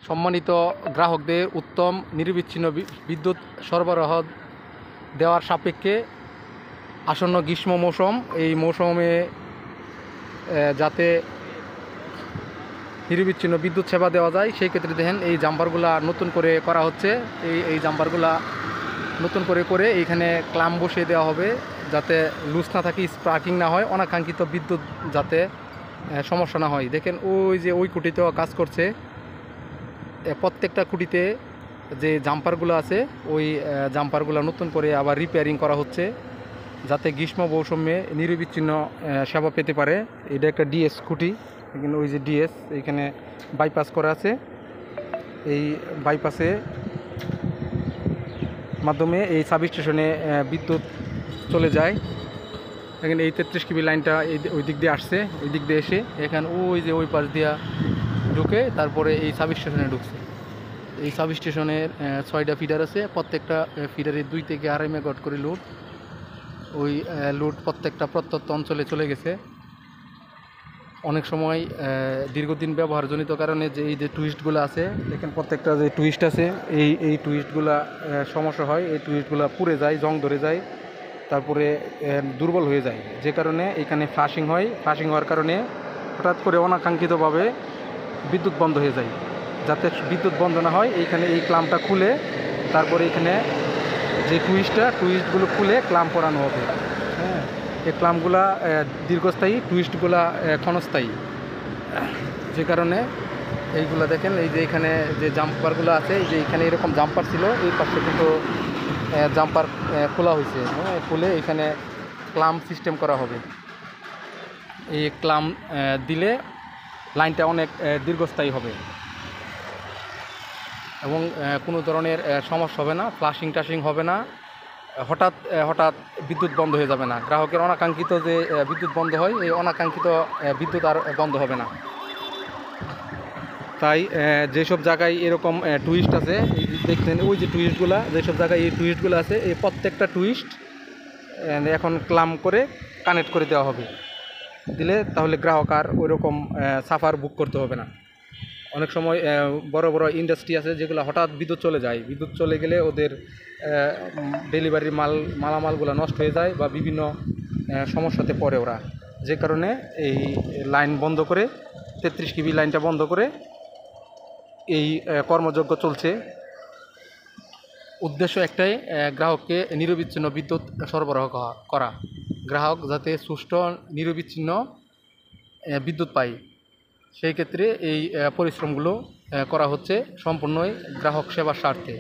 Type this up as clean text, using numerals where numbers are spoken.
সম্মানিত গ্রাহকদের উত্তম নিরবিচ্ছিন্ন বিদ্যুৎ সরবরাহ দেওয়ার সাপেক্ষে আসন্ন গ্রীষ্ম মৌসুম, এই মৌসুমে যাতে নিরবিচ্ছিন্ন বিদ্যুৎ সেবা দেওয়া যায় সেই ক্ষেত্রে দেখেন এই জাম্পারগুলা নতুন করে করা হচ্ছে। এই জাম্পারগুলা নতুন করে এইখানে ক্লাম বসিয়ে দেওয়া হবে যাতে লুজ না থাকে, স্পার্কিং না হয়, অনাকাঙ্ক্ষিত বিদ্যুৎ যাতে সমস্যা না হয়। দেখেন ওই যে ওই খুঁটিতেও কাজ করছে, প্রত্যেকটা খুঁটিতে যে জাম্পারগুলো আছে ওই জাম্পারগুলো নতুন করে আবার রিপেয়ারিং করা হচ্ছে যাতে গ্রীষ্ম মৌসুমে নিরবিচ্ছিন্ন সেবা পেতে পারে। এটা একটা ডিএস খুঁটি, এখানে ওই যে ডিএস এখানে বাইপাস করা আছে, এই বাইপাসে মাধ্যমে এই সাব স্টেশনে বিদ্যুৎ চলে যায়। এখানে এই 33 কেবি লাইনটা ওই দিক দিয়ে আসছে, ওই দিক দিয়ে এসে এখানে ওই যে ওই পাশ দিয়া ঢুকে তারপরে এই সাব স্টেশনে ঢুকছে। এই সাব স্টেশনের 6টা ফিডার আছে, প্রত্যেকটা ফিডারে 2 থেকে 2.5 মেগাওয়াট করে লোড। ওই লোড প্রত্যেকটা প্রত্যন্ত অঞ্চলে চলে গেছে। অনেক সময় দীর্ঘদিন ব্যবহারজনিত কারণে যে এই যে টুইস্টগুলো আছে, দেখেন প্রত্যেকটা যে টুইস্ট আছে এই টুইস্টগুলা সমস্যা হয়, এই টুইস্টগুলো পুড়ে যায়, জং ধরে যায়, তারপরে দুর্বল হয়ে যায়, যে কারণে এখানে ফ্লাশিং হয়। ফ্লাশিং হওয়ার কারণে হঠাৎ করে অনাকাঙ্ক্ষিতভাবে বিদ্যুৎ বন্ধ হয়ে যায়। যাতে বিদ্যুৎ বন্ধ না হয় এইখানে এই ক্লাম্পটা খুলে তারপরে এখানে যে টুইস্টগুলো খুলে ক্লাম্প পরানো হবে। হ্যাঁ, এই ক্লাম্পগুলা দীর্ঘস্থায়ী, টুইস্টগুলা ক্ষণস্থায়ী, যে কারণে এইগুলা দেখেন এই যে এখানে যে জাম্পারগুলো আছে, এই যে এখানে এরকম জাম্পার ছিল, এই পাশে কিন্তু জাম্পার খোলা হয়েছে। হ্যাঁ, খুলে এখানে ক্লাম্প সিস্টেম করা হবে। এই ক্লাম্প দিলে লাইনটা অনেক দীর্ঘস্থায়ী হবে এবং কোনো ধরনের সমস্যা হবে না, ফ্লাশিং টাশিং হবে না, হঠাৎ বিদ্যুৎ বন্ধ হয়ে যাবে না। গ্রাহকের অনাকাঙ্ক্ষিত যে বিদ্যুৎ বন্ধ হয়, এই অনাকাঙ্ক্ষিত বিদ্যুৎ আর বন্ধ হবে না। তাই যেসব জায়গায় এরকম টুইস্ট আছে, দেখছেন ওই যে টুইস্টগুলো, যেসব জায়গায় এই টুইস্টগুলো আছে, এই প্রত্যেকটা টুইস্ট এখন ক্লাম্প করে কানেক্ট করে দেওয়া হবে। দিলে তাহলে গ্রাহক আর ওই রকম সাফার বুক করতে হবে না। অনেক সময় বড় বড় ইন্ডাস্ট্রি আছে যেগুলো হঠাৎ বিদ্যুৎ চলে যায়, বিদ্যুৎ চলে গেলে ওদের ডেলিভারির মালামালগুলো নষ্ট হয়ে যায় বা বিভিন্ন সমস্যাতে পড়ে ওরা, যে কারণে এই লাইন বন্ধ করে 33 কেবি লাইনটা বন্ধ করে এই কর্মযজ্ঞ চলছে। উদ্দেশ্য একটাই, গ্রাহককে নিরবিচ্ছিন্ন বিদ্যুৎ সরবরাহ করা, গ্রাহক যাতে সুষ্ঠু নিরবিচ্ছিন্ন বিদ্যুৎ পায়, সেই ক্ষেত্রে এই পরিশ্রমগুলো করা হচ্ছে সম্পূর্ণই গ্রাহক সেবার স্বার্থে।